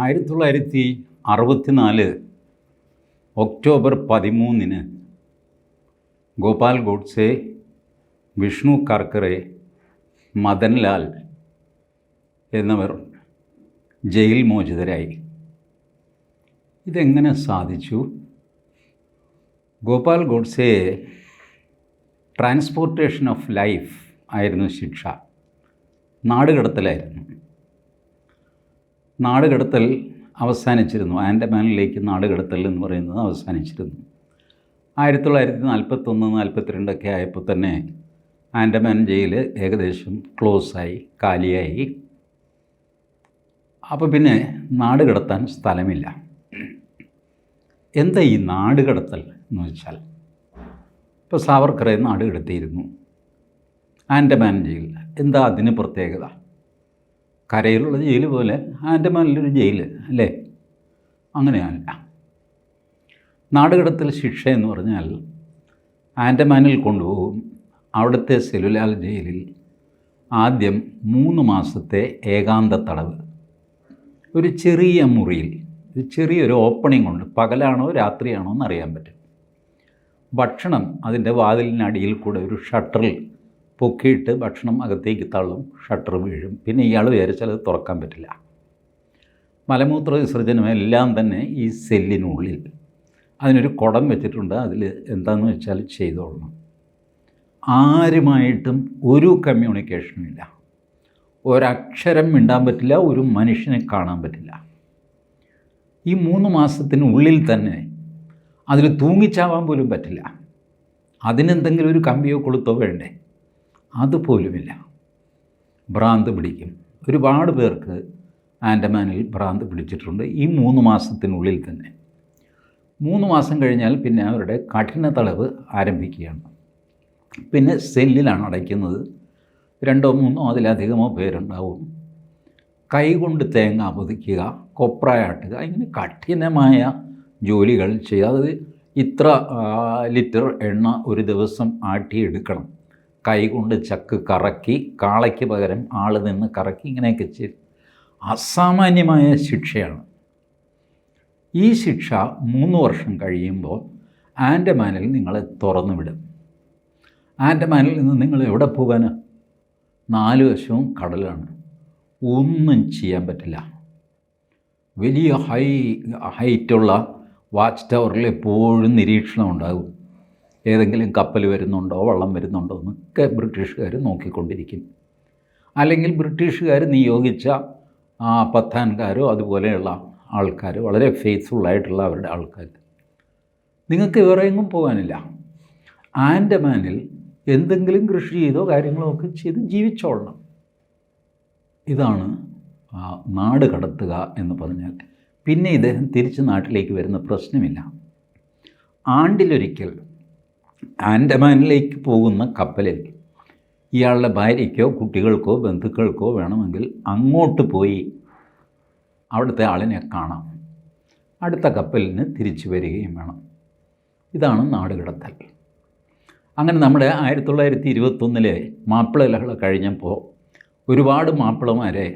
1964 October 13 Gopal Godse, Vishnu കാർക്കറെ, Madanlal എന്നിവർ jail മോചിതരായി. ഇതെങ്ങനെ സാധിച്ചു? ഗോപാൽ ഗോഡ്സെയെ ട്രാൻസ്പോർട്ടേഷൻ ഓഫ് ലൈഫ് ആയിരുന്നു ശിക്ഷ. നാടുകടത്തലായിരുന്നു. നാടുകടത്തൽ അവസാനിച്ചിരുന്നു. ആൻഡമാനിലേക്ക് നാടുകടത്തൽ എന്ന് പറയുന്നത് അവസാനിച്ചിരുന്നു. 1941-42 ആയപ്പോൾ തന്നെ ആൻഡമാൻ ജയിൽ ഏകദേശം ക്ലോസായി, കാലിയായി. അപ്പോൾ പിന്നെ നാടുകടത്താൻ സ്ഥലമില്ല. എന്താ ഈ നാടുകടത്തൽ എന്ന് വെച്ചാൽ? ഇപ്പോൾ സാവർക്കറെ നാടുകടത്തിയിരുന്നു ആൻഡമാൻ ജയിൽ. എന്താ അതിന് പ്രത്യേകത? കരയിലുള്ള ജയിൽ പോലെ ആൻഡമാനിലൊരു ജയിൽ അല്ലേ? അങ്ങനെയല്ല. നാടുകടത്തൽ ശിക്ഷ എന്ന് പറഞ്ഞാൽ ആൻഡമാനിൽ കൊണ്ടുപോകും. അവിടുത്തെ സെല്ലുലാർ ജയിലിൽ ആദ്യം 3 മാസത്തെ ഏകാന്ത തടവ്. ഒരു ചെറിയ മുറിയിൽ ഒരു ചെറിയൊരു ഓപ്പണിംഗ് ഉണ്ട്. പകലാണോ രാത്രിയാണോ എന്നറിയാൻ പറ്റും. ഭക്ഷണം അതിൻ്റെ വാതിലിനടിയിൽ കൂടെ ഒരു ഷട്ടറിൽ പൊക്കിയിട്ട് ഭക്ഷണം അകത്തേക്ക് തള്ളും, ഷട്ടർ വീഴും. പിന്നെ ഇയാൾ വിചാരിച്ചാൽ അത് തുറക്കാൻ പറ്റില്ല. മലമൂത്ര വിസർജനം എല്ലാം തന്നെ ഈ സെല്ലിനുള്ളിൽ. അതിനൊരു കുടം വെച്ചിട്ടുണ്ട്. അതിൽ എന്താണെന്ന് വെച്ചാൽ ചെയ്തോളണം. ആരുമായിട്ടും ഒരു കമ്മ്യൂണിക്കേഷനും ഇല്ല. ഒരക്ഷരം മിണ്ടാൻ പറ്റില്ല. ഒരു മനുഷ്യനെ കാണാൻ പറ്റില്ല. ഈ 3 മാസത്തിനുള്ളിൽ തന്നെ അതിൽ തൂങ്ങിച്ചാവാൻ പോലും പറ്റില്ല. അതിനെന്തെങ്കിലും ഒരു കമ്പിയോ കൊളുത്തോ വേണ്ടേ? അതുപോലുമില്ല. ഭ്രാന്ത് പിടിക്കും. ഒരുപാട് പേർക്ക് ആൻഡമാനിൽ ഭ്രാന്ത് പിടിച്ചിട്ടുണ്ട് ഈ 3 മാസത്തിനുള്ളിൽ തന്നെ. 3 മാസം കഴിഞ്ഞാൽ പിന്നെ അവരുടെ കഠിന തടവ് ആരംഭിക്കുകയാണ്. പിന്നെ സെല്ലിലാണ് അടയ്ക്കുന്നത്. 2 3 അതിലധികമോ പേരുണ്ടാവും. കൈകൊണ്ട് തേങ്ങ പൊതിക്കുക, കൊപ്രായാട്ടുക, ഇങ്ങനെ കഠിനമായ ജോലികൾ ചെയ്യുക. അത് ഇത്ര ലിറ്റർ എണ്ണ ഒരു ദിവസം ആട്ടിയെടുക്കണം. കൈകൊണ്ട് ചക്ക് കറക്കി, കാളയ്ക്ക് പകരം ആൾ നിന്ന് കറക്കി, ഇങ്ങനെയൊക്കെ ചെയ്ത് അസാമാന്യമായ ശിക്ഷയാണ്. ഈ ശിക്ഷ 3 വർഷം കഴിയുമ്പോൾ ആൻഡമാനിൽ നിങ്ങളെ തുറന്നു വിടും. ആൻഡമാനിൽ നിന്ന് നിങ്ങൾ എവിടെ പോകാനാ? 4 വശവും കടലാണ്. ഒന്നും ചെയ്യാൻ പറ്റില്ല. വലിയ ഹൈറ്റുള്ള വാച്ച് ടവറിൽ എപ്പോഴും നിരീക്ഷണം ഉണ്ടാകും. ഏതെങ്കിലും കപ്പൽ വരുന്നുണ്ടോ, വള്ളം വരുന്നുണ്ടോ എന്നൊക്കെ ബ്രിട്ടീഷുകാർ നോക്കിക്കൊണ്ടിരിക്കും. അല്ലെങ്കിൽ ബ്രിട്ടീഷുകാർ നിയോഗിച്ച പത്താൻകാരോ അതുപോലെയുള്ള ആൾക്കാർ, വളരെ ഫെയ്ത്ത്ഫുള്ളായിട്ടുള്ള അവരുടെ ആൾക്കാർ. നിങ്ങൾക്ക് വേറെ എങ്ങും പോകാനില്ല. ആൻഡമാനിൽ എന്തെങ്കിലും കൃഷി ചെയ്തോ കാര്യങ്ങളോ ഒക്കെ ചെയ്ത് ജീവിച്ചോളണം. ഇതാണ് നാട് കടത്തുക എന്ന് പറഞ്ഞാൽ. പിന്നെ ഇദ്ദേഹം തിരിച്ച് നാട്ടിലേക്ക് വരുന്ന പ്രശ്നമില്ല. ആണ്ടിലൊരിക്കൽ ആൻഡമാനിലേക്ക് പോകുന്ന കപ്പലിൽ ഇയാളുടെ ഭാര്യയ്ക്കോ കുട്ടികൾക്കോ ബന്ധുക്കൾക്കോ വേണമെങ്കിൽ അങ്ങോട്ട് പോയി അവിടുത്തെ ആളിനെ കാണാം. അടുത്ത കപ്പലിന് തിരിച്ചു വരികയും വേണം. ഇതാണ് നാടുകടത്തൽ. അങ്ങനെ നമ്മുടെ 1921 മാപ്പിള ലഹള കഴിഞ്ഞപ്പോൾ ഒരുപാട് മാപ്പിളമാരെ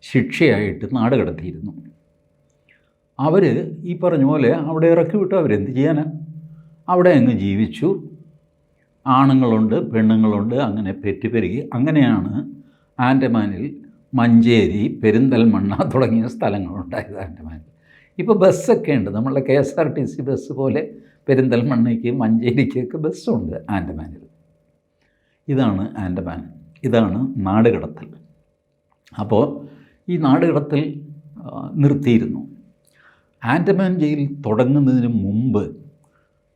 ശിക്ഷയായിട്ട് നാടുകടത്തിയിരുന്നു. അവർ ഈ പറഞ്ഞ പോലെ അവിടെ ഇറക്കി വിട്ടു. അവരെന്ത് ചെയ്യാനാ? അവിടെ അങ്ങ് ജീവിച്ചു. ആണുങ്ങളുണ്ട്, പെണ്ണുങ്ങളുണ്ട്, അങ്ങനെ പെറ്റുപെരുകി. അങ്ങനെയാണ് ആൻഡമാനിൽ മഞ്ചേരി, പെരിന്തൽമണ്ണ തുടങ്ങിയ സ്ഥലങ്ങളുണ്ടായത് ആൻഡമാനിൽ. ഇപ്പോൾ ബസ്സൊക്കെ ഉണ്ട്. നമ്മളുടെ KSRTC ബസ് പോലെ പെരിന്തൽമണ്ണയ്ക്ക് മഞ്ചേരിക്കൊക്കെ ബസ്സുണ്ട് ആൻഡമാനിൽ. ഇതാണ് ആൻഡമാൻ. ഇതാണ് നാടുകടത്തൽ. അപ്പോൾ ഈ നാടുകടത്തൽ നിർത്തിയിരുന്നു. ആൻഡമാൻ ജയിൽ തുടങ്ങുന്നതിന് മുമ്പ്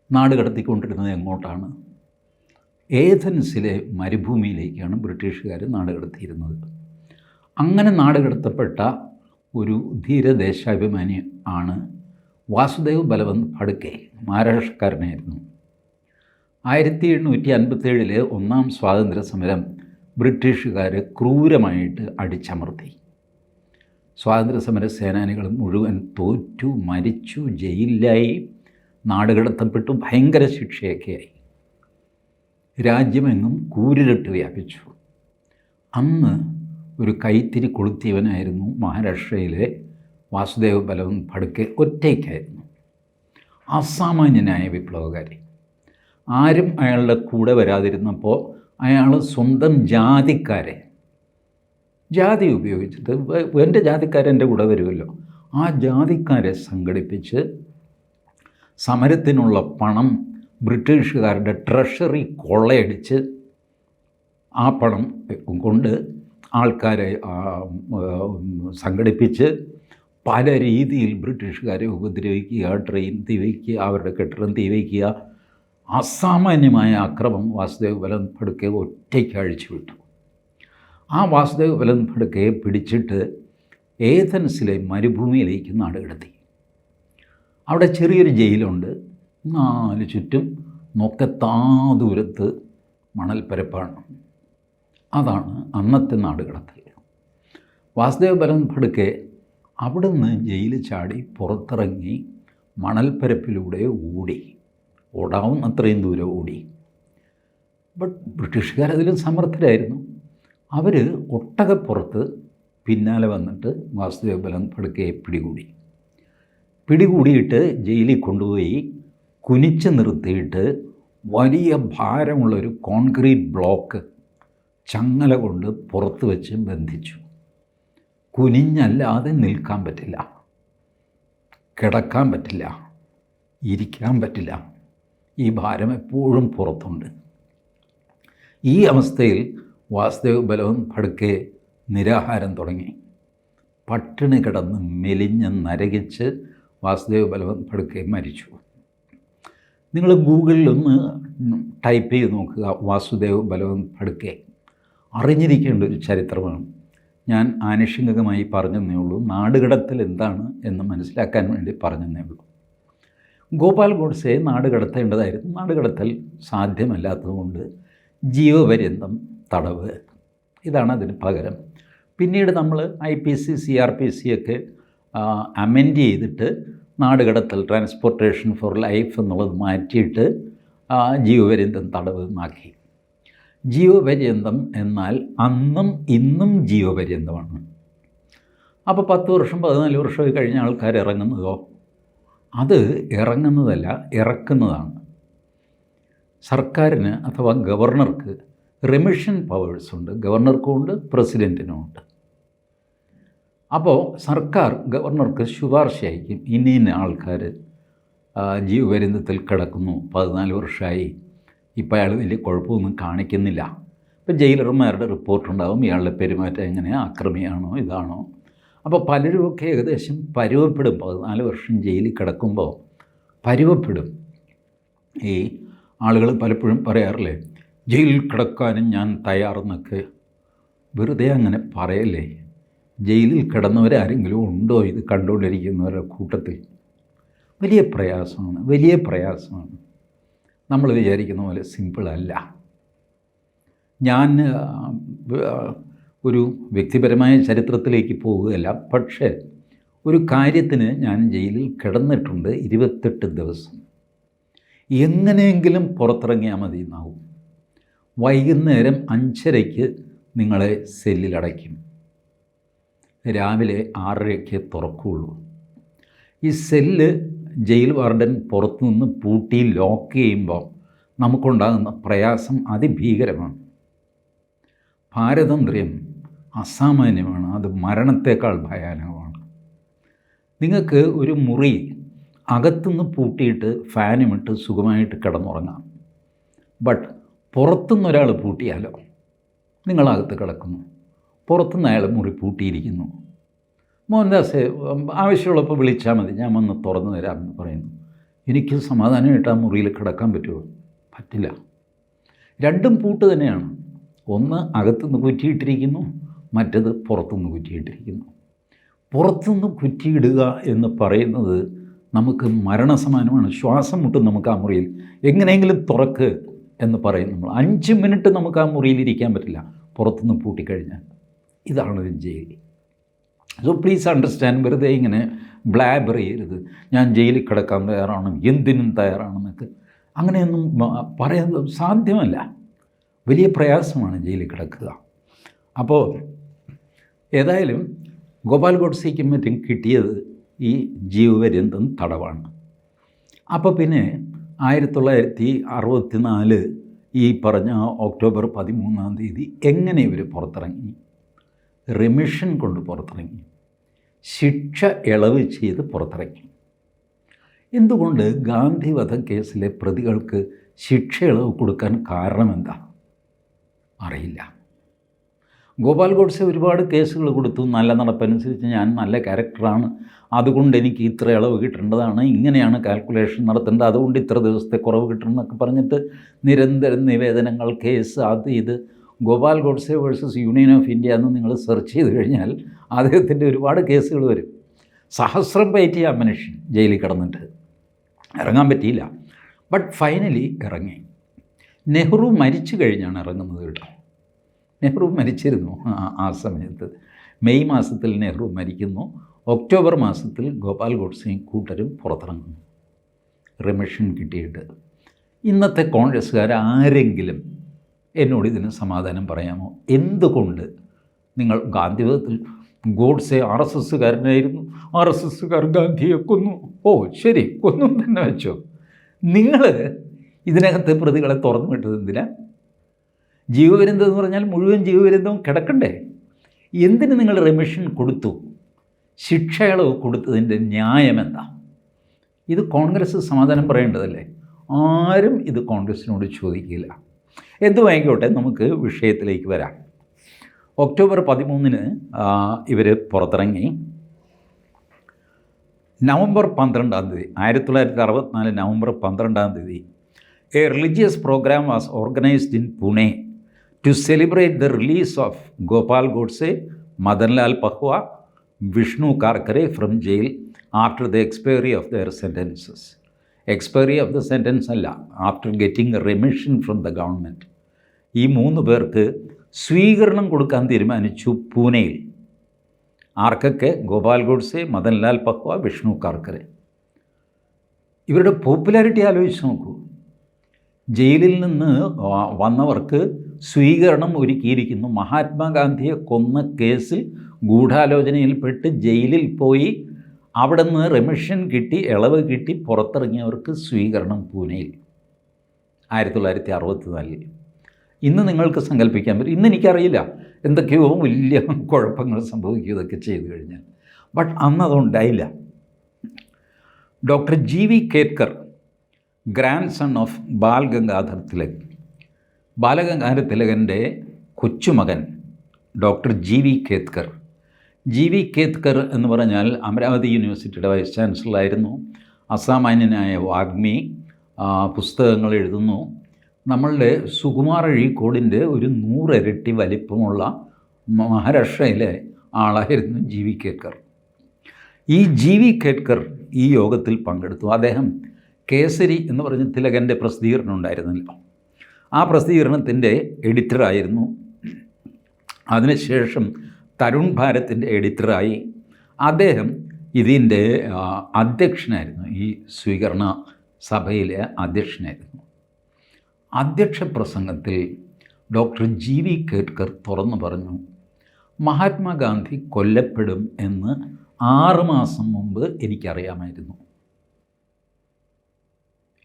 നാടുകടത്തിക്കൊണ്ടിരുന്നത് എങ്ങോട്ടാണ്? ഏഥൻസിലെ മരുഭൂമിയിലേക്കാണ് ബ്രിട്ടീഷുകാർ നാടുകടത്തിയിരുന്നത്. അങ്ങനെ നാടുകടത്തപ്പെട്ട ഒരു ധീരദേശാഭിമാനി ആണ് വാസുദേവ് ബലവന്ത് ഫഡ്കെ. മഹാരാഷ്ട്രക്കാരനായിരുന്നു. 1857 ഒന്നാം സ്വാതന്ത്ര്യ സമരം ബ്രിട്ടീഷുകാർ ക്രൂരമായിട്ട് അടിച്ചമർത്തി. സ്വാതന്ത്ര്യസമര സേനാനികൾ മുഴുവൻ തോറ്റു, മരിച്ചു, ജയിലിലായി, നാടുകടത്തപ്പെട്ടു, ഭയങ്കര ശിക്ഷയൊക്കെയായി. രാജ്യമെങ്ങും കൂരിരുട്ട് വ്യാപിച്ചു. അന്ന് ഒരു കൈത്തിരി കൊളുത്തിയവനായിരുന്നു മഹാരാഷ്ട്രയിലെ വാസുദേവ് ബലവന്ത് ഫഡ്കെ ഒറ്റയ്ക്കായിരുന്നു. അസാമാന്യനായ വിപ്ലവകാരി. ആരും അയാളുടെ കൂടെ വരാതിരുന്നപ്പോൾ അയാൾ സ്വന്തം ജാതിക്കാരെ, ജാതി ഉപയോഗിച്ചിട്ട് എൻ്റെ ജാതിക്കാരെൻ്റെ കൂടെ വരുമല്ലോ, ആ ജാതിക്കാരെ സംഘടിപ്പിച്ച് സമരത്തിനുള്ള പണം ബ്രിട്ടീഷുകാരുടെ ട്രഷറി കൊള്ളയടിച്ച് ആ പണം കൊണ്ട് ആൾക്കാരെ സംഘടിപ്പിച്ച് പല രീതിയിൽ ബ്രിട്ടീഷുകാരെ ഉപദ്രവിക്കുക, ട്രെയിൻ തീവയ്ക്കുക, അവരുടെ കെട്ടിടം തീവയ്ക്കുക, അസാമാന്യമായ അക്രമം വാസുദേവ് ബലവന്ത് ഫഡ്കെ ഒറ്റയ്ക്ക് അഴിച്ചുവിട്ടു. ആ വാസുദേവ് ബലവന്ത് ഫഡ്കയെ പിടിച്ചിട്ട് ഏഥൻസിലെ മരുഭൂമിയിലേക്ക് നാടുകടത്തി. അവിടെ ചെറിയൊരു ജയിലുണ്ട്. 4 ചുറ്റും നോക്കത്താ ദൂരത്ത് മണൽപ്പരപ്പാണ്. അതാണ് അന്നത്തെ നാടുകടത്തൽ. വാസുദേവ് ബലവന്ത് ഫഡ്കെ അവിടുന്ന് ജയിൽ ചാടി പുറത്തിറങ്ങി മണൽപ്പരപ്പിലൂടെ ഓടാവുന്ന അത്രയും ദൂരം ഓടി. ബട്ട് ബ്രിട്ടീഷുകാരതിലും സമർത്ഥരായിരുന്നു. അവർ ഒട്ടകപ്പുറത്ത് പിന്നാലെ വന്നിട്ട് വാസുദേവ് ബലവന്ത് ഫഡ്കയെ പിടികൂടിയിട്ട് ജയിലിൽ കൊണ്ടുപോയി കുനിച്ച് നിർത്തിയിട്ട് വലിയ ഭാരമുള്ളൊരു കോൺക്രീറ്റ് ബ്ലോക്ക് ചങ്ങല കൊണ്ട് പുറത്ത് വെച്ച് ബന്ധിച്ചു. കുനിഞ്ഞല്ലാതെ നിൽക്കാൻ പറ്റില്ല, കിടക്കാൻ പറ്റില്ല, ഇരിക്കാൻ പറ്റില്ല. ഈ ഭാരം എപ്പോഴും പുറത്തുണ്ട്. ഈ അവസ്ഥയിൽ വാസുദേവ് ബലവന്ത് ഫഡ്കെ നിരാഹാരം തുടങ്ങി. പട്ടിണി കിടന്ന് മെലിഞ്ഞ് നരകിച്ച് വാസുദേവ് ബലവന്ത് ഫഡ്കെ മരിച്ചു. നിങ്ങൾ ഗൂഗിളിലൊന്ന് ടൈപ്പ് ചെയ്ത് നോക്കുക വാസുദേവ് ബലവന്ത് ഫഡ്കെ. അറിഞ്ഞിരിക്കേണ്ട ഒരു ചരിത്രമാണ്. ഞാൻ ആനുഷംഗികമായി പറഞ്ഞതേ ഉള്ളൂ. നാടുകടത്തൽ എന്താണ് എന്ന് മനസ്സിലാക്കാൻ വേണ്ടി പറഞ്ഞതേ ഉള്ളൂ. ഗോപാൽ ഗോഡ്സെ നാടുകടത്തേണ്ടതായിരുന്നു. നാടുകടത്തൽ സാധ്യമല്ലാത്തതുകൊണ്ട് ജീവപര്യന്തം തടവ്, ഇതാണ് അതിന് പകരം. പിന്നീട് നമ്മൾ IPC CRPC ഒക്കെ അമെൻഡ് ചെയ്തിട്ട് നാടുകടത്തൽ, ട്രാൻസ്പോർട്ടേഷൻ ഫോർ ലൈഫ് എന്നുള്ളത് മാറ്റിയിട്ട് ജീവപര്യന്തം തടവ് എന്നാക്കി. ജീവപര്യന്തം എന്നാൽ അന്നും ഇന്നും ജീവപര്യന്തമാണ്. അപ്പോൾ 10 വർഷം 14 വർഷമൊക്കെ കഴിഞ്ഞ ആൾക്കാർ ഇറങ്ങുന്നതോ, അത് ഇറങ്ങുന്നതല്ല, ഇറക്കുന്നതാണ്. സർക്കാരിന് അഥവാ ഗവർണർക്ക് റിമിഷൻ പവേഴ്സ് ഉണ്ട്. ഗവർണർക്കും ഉണ്ട്, പ്രസിഡൻറ്റിനും ഉണ്ട്. അപ്പോൾ സർക്കാർ ഗവർണർക്ക് ശുപാർശ അയക്കും, ഇന്ന ആൾക്കാർ ജീവപര്യന്തത്തിൽ കിടക്കുന്നു, 14 വർഷമായി, ഇപ്പോൾ അയാൾ വലിയ കുഴപ്പമൊന്നും കാണിക്കുന്നില്ല. ഇപ്പോൾ ജയിലർമാരുടെ റിപ്പോർട്ടുണ്ടാകും, ഇയാളുടെ പെരുമാറ്റം എങ്ങനെയാണ്, അക്രമിയാണോ, ഇതാണോ. അപ്പോൾ പലരുമൊക്കെ ഏകദേശം പരുവപ്പെടും. 14 വർഷം ജയിലിൽ കിടക്കുമ്പോൾ പരുവപ്പെടും. ഈ ആളുകൾ പലപ്പോഴും പറയാറില്ലേ, ജയിലിൽ കിടക്കാനും ഞാൻ തയ്യാറെന്നൊക്കെ. വെറുതെ അങ്ങനെ പറയല്ലേ. ജയിലിൽ കിടന്നവരാരെങ്കിലും ഉണ്ടോ ഇത് കണ്ടുകൊണ്ടിരിക്കുന്നവരുടെ കൂട്ടത്തിൽ? വലിയ പ്രയാസമാണ്. നമ്മൾ വിചാരിക്കുന്ന പോലെ സിമ്പിളല്ല. ഞാൻ ഒരു വ്യക്തിപരമായ ചരിത്രത്തിലേക്ക് പോവുകയല്ല, പക്ഷേ ഒരു കാര്യത്തിന് ഞാൻ ജയിലിൽ കിടന്നിട്ടുണ്ട് 28 ദിവസം. എങ്ങനെയെങ്കിലും പുറത്തിറങ്ങിയാൽ മതി എന്നാവും. വൈകുന്നേരം 5:30 നിങ്ങളെ സെല്ലിലടയ്ക്കും, രാവിലെ 6:30 തുറക്കുകയുള്ളൂ. ഈ സെല്ല് ജയിൽ വാർഡൻ പുറത്തുനിന്ന് പൂട്ടി ലോക്ക് ചെയ്യുമ്പോൾ നമുക്കുണ്ടാകുന്ന പ്രയാസം അതിഭീകരമാണ്. പാരതന്ത്ര്യം അസാമാന്യമാണ്. അത് മരണത്തേക്കാൾ ഭയാനകമാണ്. നിങ്ങൾക്ക് ഒരു മുറി അകത്തുനിന്ന് പൂട്ടിയിട്ട് ഫാനുമിട്ട് സുഖമായിട്ട് കിടന്നുറങ്ങാം. ബട്ട് പുറത്തുനിന്ന് ഒരാൾ പൂട്ടിയാലോ? നിങ്ങളകത്ത് കിടക്കുന്നു, പുറത്തുനിന്ന് അയാൾ മുറി പൂട്ടിയിരിക്കുന്നു. മോഹൻദാസ് ആവശ്യമുള്ളപ്പോൾ വിളിച്ചാൽ മതി, ഞാൻ വന്ന് തുറന്നു തരാമെന്ന് പറയുന്നു. എനിക്ക് സമാധാനമായിട്ട് ആ മുറിയിൽ കിടക്കാൻ പറ്റുമോ? പറ്റില്ല. രണ്ടും പൂട്ട് തന്നെയാണ്. ഒന്ന് അകത്തുനിന്ന് കുറ്റിയിട്ടിരിക്കുന്നു, മറ്റത് പുറത്തുനിന്ന് കുറ്റിയിട്ടിരിക്കുന്നു. പുറത്തുനിന്ന് കുറ്റിയിടുക എന്ന് പറയുന്നത് നമുക്ക് മരണസമാനമാണ്. ശ്വാസം മുട്ടും നമുക്ക് ആ മുറിയിൽ. എങ്ങനെയെങ്കിലും തുറക്ക് എന്ന് പറയും നമ്മൾ. 5 മിനിറ്റ് നമുക്ക് ആ മുറിയിൽ ഇരിക്കാൻ പറ്റില്ല പുറത്തുനിന്ന് പൂട്ടിക്കഴിഞ്ഞാൽ. ഇതാണ് ജയിൽ. So please understand. വെറുതെ ഇങ്ങനെ ബ്ലാബർ ചെയ്യരുത്, ഞാൻ ജയിലിൽ കിടക്കാൻ തയ്യാറാണ്, എന്തിനും തയ്യാറാണെന്നൊക്കെ. അങ്ങനെയൊന്നും പറയുന്നത് സാധ്യമല്ല. വലിയ പ്രയാസമാണ് ജയിലിൽ കിടക്കുക. അപ്പോൾ ഏതായാലും ഗോപാൽ ഗോഡ്സെയ്ക്കും മറ്റും കിട്ടിയത് ഈ ജീവപര്യന്തം തടവാണ്. അപ്പോൾ പിന്നെ 1964 ഈ പറഞ്ഞ ഒക്ടോബർ 13 എങ്ങനെ ഇവർ പുറത്തിറങ്ങി? റിമിഷൻ കൊണ്ട് പുറത്തിറങ്ങി, ശിക്ഷ ഇളവ് ചെയ്ത് പുറത്തിറങ്ങി. എന്തുകൊണ്ട് ഗാന്ധി വധക്കേസിലെ പ്രതികൾക്ക് ശിക്ഷ ഇളവ് കൊടുക്കാൻ കാരണം എന്താ അറിയില്ല. ഗോപാൽ ഗോഡ്സെ ഒരുപാട് കേസുകൾ കൊടുത്തു, നല്ല നടപ്പനുസരിച്ച് ഞാൻ നല്ല ക്യാരക്ടറാണ്, അതുകൊണ്ട് എനിക്ക് ഇത്ര ഇളവ് കിട്ടേണ്ടതാണ്, ഇങ്ങനെയാണ് കാൽക്കുലേഷൻ നടത്തേണ്ടത്, അതുകൊണ്ട് ഇത്ര ദിവസത്തെ കുറവ് കിട്ടണം എന്നൊക്കെ പറഞ്ഞിട്ട് നിരന്തരം നിവേദനങ്ങൾ, കേസ്, അത് ഇത്. Gopal Godse versus union of India എന്ന് നിങ്ങൾ സെർച്ച് ചെയ്ത് കഴിഞ്ഞാൽ അദ്ദേഹത്തിൻ്റെ ഒരുപാട് കേസുകൾ വരും. സഹസ്രം പയറ്റിയ മനുഷ്യൻ ജയിലിൽ കിടന്നിട്ട് ഇറങ്ങാൻ പറ്റിയില്ല. ബട്ട് ഫൈനലി ഇറങ്ങി. നെഹ്റു മരിച്ചു കഴിഞ്ഞാണ് ഇറങ്ങുന്നത് കേട്ടോ. നെഹ്റു മരിച്ചിരുന്നു ആ സമയത്ത്. മെയ് മാസത്തിൽ നെഹ്റു മരിക്കുന്നു. ഒക്ടോബർ മാസത്തിൽ ഗോപാൽ ഗോഡ്സെയും കൂട്ടരും പുറത്തിറങ്ങുന്നു റിമിഷൻ കിട്ടിയിട്ട്. ഇന്നത്തെ കോൺഗ്രസ്സുകാർ ആരെങ്കിലും എന്നോട് ഇതിന് സമാധാനം പറയാമോ? എന്തുകൊണ്ട് നിങ്ങൾ ഗാന്ധിവധത്തിൽ ഗോഡ്സെ RSSകാരനായിരുന്നു, RSSകാർ ഗാന്ധിയെ കൊന്നു, ഓ ശരി കൊന്നു തന്നെ വെച്ചോ, നിങ്ങൾ ഇതിനകത്ത് പ്രതികളെ തുറന്നു വിട്ടത് എന്തിനാ? ജീവപര്യന്തം എന്ന് പറഞ്ഞാൽ മുഴുവൻ ജീവപര്യന്തവും കിടക്കണ്ടേ? എന്തിന് നിങ്ങൾ റിമിഷൻ കൊടുത്തു? ശിക്ഷ ഇളവ് കൊടുത്തതിൻ്റെ ന്യായം എന്താ? ഇത് കോൺഗ്രസ് സമാധാനം പറയേണ്ടതല്ലേ? ആരും ഇത് കോൺഗ്രസിനോട് ചോദിക്കില്ല. എന്തുമായിക്കോട്ടെ, നമുക്ക് വിഷയത്തിലേക്ക് വരാം. ഒക്ടോബർ 13 ഇവർ പുറത്തിറങ്ങി. November 12 1964 November 12 a religious programme was organised in Pune to celebrate the release of Gopal Godse, Madanlal Pahwa, Vishnu Karkare from jail after the expiry of their sentences. Expiry of the sentence അല്ല, after getting a remission from the government. ഈ 3 പേർക്ക് സ്വീകരണം കൊടുക്കാൻ തീരുമാനിച്ചു പൂനെയിൽ. ആർക്കൊക്കെ? ഗോപാൽ ഗോഡ്സെ, മദൻലാൽ പഹ്വ, വിഷ്ണു കാർക്കറെ. ഇവരുടെ popularity ആലോചിച്ച് നോക്കൂ. ജയിലിൽ നിന്ന് വന്നവർക്ക് സ്വീകരണം ഒരുക്കിയിരിക്കുന്നു. മഹാത്മാഗാന്ധിയെ കൊന്ന കേസിൽ ഗൂഢാലോചനയിൽപ്പെട്ട് ജയിലിൽ പോയി അവിടെ നിന്ന് റെമിഷൻ കിട്ടി, ഇളവ് കിട്ടി പുറത്തിറങ്ങിയവർക്ക് സ്വീകരണം പൂനെയിൽ 1964. ഇന്ന് നിങ്ങൾക്ക് സങ്കല്പിക്കാൻ പറ്റും. ഇന്ന് എനിക്കറിയില്ല, എന്തൊക്കെയോ വലിയ കുഴപ്പങ്ങൾ സംഭവിക്കും ഇതൊക്കെ ചെയ്തു കഴിഞ്ഞാൽ. ബട്ട് അന്നതുണ്ടായില്ല. Doctor GV Ketkar, grand son of Bal Gangadhar Tilak, Balagangadhara തിലകൻ്റെ കൊച്ചുമകൻ doctor GV Ketkar. GV Ketkar എന്ന് പറഞ്ഞാൽ അമരാവതി യൂണിവേഴ്സിറ്റിയുടെ വൈസ് ചാൻസലറായിരുന്നു. അസാമാന്യനായ വാഗ്മി, പുസ്തകങ്ങൾ എഴുതുന്നു. നമ്മളുടെ സുകുമാർ അഴീക്കോടിൻ്റെ ഒരു 100 ഇരട്ടി വലിപ്പമുള്ള മഹാരാഷ്ട്രയിലെ ആളായിരുന്നു GV കേത്കർ. ഈ GV കേത്കർ ഈ യോഗത്തിൽ പങ്കെടുത്തു. അദ്ദേഹം കേസരി എന്ന് പറഞ്ഞ് തിലകൻ്റെ പ്രസിദ്ധീകരണം ഉണ്ടായിരുന്നല്ലോ, ആ പ്രസിദ്ധീകരണത്തിൻ്റെ എഡിറ്ററായിരുന്നു. അതിനുശേഷം തരുൺ ഭാരതിൻ്റെ എഡിറ്ററായി. അദ്ദേഹം ഇതിൻ്റെ അധ്യക്ഷനായിരുന്നു, ഈ സ്വീകരണ സഭയിലെ അധ്യക്ഷനായിരുന്നു. അധ്യക്ഷ പ്രസംഗത്തിൽ ഡോക്ടർ GV കേത്കർ തുറന്നു പറഞ്ഞു, മഹാത്മാഗാന്ധി കൊല്ലപ്പെടും എന്ന് 6 മാസം മുമ്പ് എനിക്കറിയാമായിരുന്നു.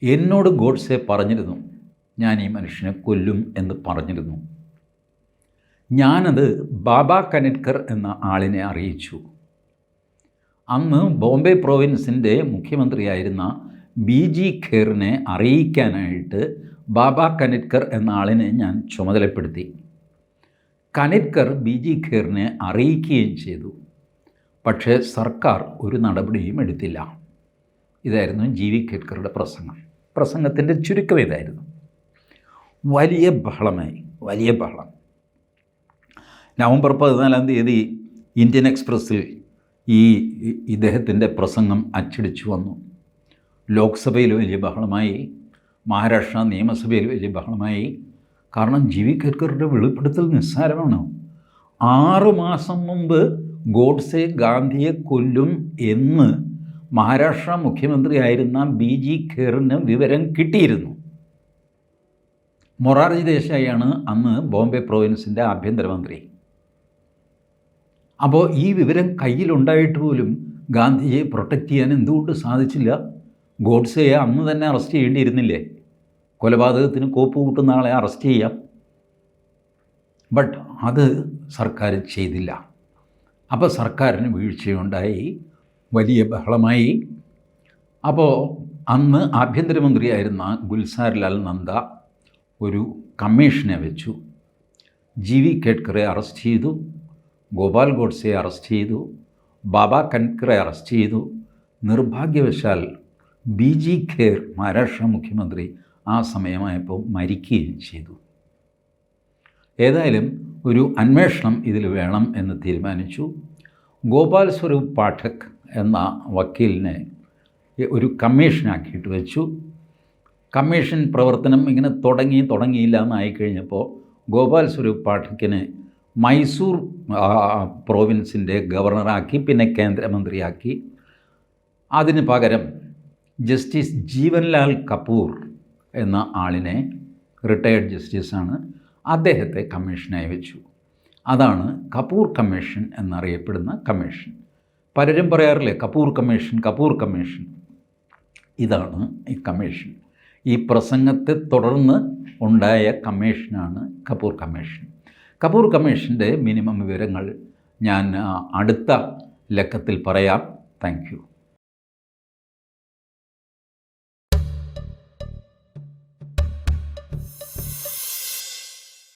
എന്നോട് ഗോഡ്സെ പറഞ്ഞിരുന്നു, ഞാൻ ഈ മനുഷ്യനെ കൊല്ലും എന്ന് പറഞ്ഞിരുന്നു. ഞാനത് ബാബ കനിട്കർ എന്ന ആളിനെ അറിയിച്ചു. അന്ന് ബോംബെ പ്രോവിൻസിൻ്റെ മുഖ്യമന്ത്രിയായിരുന്ന BG ഖേറിനെ അറിയിക്കാനായിട്ട് ബാബ കനിട്കർ എന്ന ആളിനെ ഞാൻ ചുമതലപ്പെടുത്തി. കനിട്കർ BG ഖേറിനെ അറിയിക്കുകയും ചെയ്തു. പക്ഷേ സർക്കാർ ഒരു നടപടിയും എടുത്തില്ല. ഇതായിരുന്നു GV കേത്കറുടെ പ്രസംഗത്തിൻ്റെ ചുരുക്കം ഇതായിരുന്നു. വലിയ ബഹളമായി, വലിയ ബഹളം. നവംബർ 14 ഇന്ത്യൻ എക്സ്പ്രസ്സിൽ ഇദ്ദേഹത്തിൻ്റെ പ്രസംഗം അച്ചടിച്ചു വന്നു. ലോക്സഭയിൽ വലിയ ബഹളമായി, മഹാരാഷ്ട്ര നിയമസഭയിൽ വലിയ ബഹളമായി. കാരണം GV കേത്കറുടെ വെളിപ്പെടുത്തൽ നിസ്സാരമാണ്. 6 മാസം മുമ്പ് ഗോഡ്സെ ഗാന്ധിയെ കൊല്ലും എന്ന് മഹാരാഷ്ട്ര മുഖ്യമന്ത്രിയായിരുന്ന BG ഖേറിന് വിവരം കിട്ടിയിരുന്നു. മൊറാർജി ദേശായിയാണ് അന്ന് ബോംബെ പ്രോവിൻസിൻ്റെ ആഭ്യന്തരമന്ത്രി. അപ്പോൾ ഈ വിവരം കയ്യിലുണ്ടായിട്ട് പോലും ഗാന്ധിജിയെ പ്രൊട്ടക്റ്റ് ചെയ്യാൻ എന്തുകൊണ്ട് സാധിച്ചില്ല? ഗോഡ്സെയെ അന്ന് തന്നെ അറസ്റ്റ് ചെയ്യേണ്ടിയിരുന്നില്ലേ? കൊലപാതകത്തിന് കോപ്പ് കൂട്ടുന്ന ആളെ അറസ്റ്റ് ചെയ്യാം. ബട്ട് അത് സർക്കാർ ചെയ്തില്ല. അപ്പോൾ സർക്കാരിന് വീഴ്ചയുണ്ടായി, വലിയ ബഹളമായി. അപ്പോൾ അന്ന് ആഭ്യന്തരമന്ത്രിയായിരുന്ന ഗുൽസാർലാൽ നന്ദ ഒരു കമ്മീഷനെ വെച്ചു. ജി വി കേഡ്കറെ അറസ്റ്റ് ചെയ്തു, ഗോപാൽ ഗോഡ്സെയെ അറസ്റ്റ് ചെയ്തു, ബാബ കൻകറെ അറസ്റ്റ് ചെയ്തു. നിർഭാഗ്യവശാൽ ബി ജി ഖേർ മഹാരാഷ്ട്ര മുഖ്യമന്ത്രി ആ സമയമായപ്പോൾ മരിക്കുകയും ചെയ്തു. ഏതായാലും ഒരു അന്വേഷണം ഇതിൽ വേണം എന്ന് തീരുമാനിച്ചു. ഗോപാൽ സ്വരൂപ് പാഠക് എന്ന വക്കീലിനെ ഒരു കമ്മീഷനാക്കിയിട്ട് വെച്ചു. കമ്മീഷൻ പ്രവർത്തനം ഇങ്ങനെ തുടങ്ങിയില്ല എന്നായിക്കഴിഞ്ഞപ്പോൾ ഗോപാൽ സ്വരൂപ് പാഠക്കിനെ മൈസൂർ പ്രോവിൻസിൻ്റെ ഗവർണറാക്കി, പിന്നെ കേന്ദ്രമന്ത്രിയാക്കി. അതിന് പകരം ജസ്റ്റിസ് ജീവൻലാൽ കപൂർ എന്ന ആളിനെ, റിട്ടയേർഡ് ജസ്റ്റിസാണ്, അദ്ദേഹത്തെ കമ്മീഷനായി വെച്ചു. അതാണ് കപൂർ കമ്മീഷൻ എന്നറിയപ്പെടുന്ന കമ്മീഷൻ. പലരും പറയാറില്ലേ കപൂർ കമ്മീഷൻ. ഇതാണ് ഈ കമ്മീഷൻ. ഈ പ്രസംഗത്തെ തുടർന്ന് ഉണ്ടായ കമ്മീഷനാണ് കപൂർ കമ്മീഷൻ. കപൂർ കമ്മീഷൻ്റെ മിനിമം വിവരങ്ങൾ ഞാൻ അടുത്ത ലക്കത്തിൽ പറയാം. Thank you.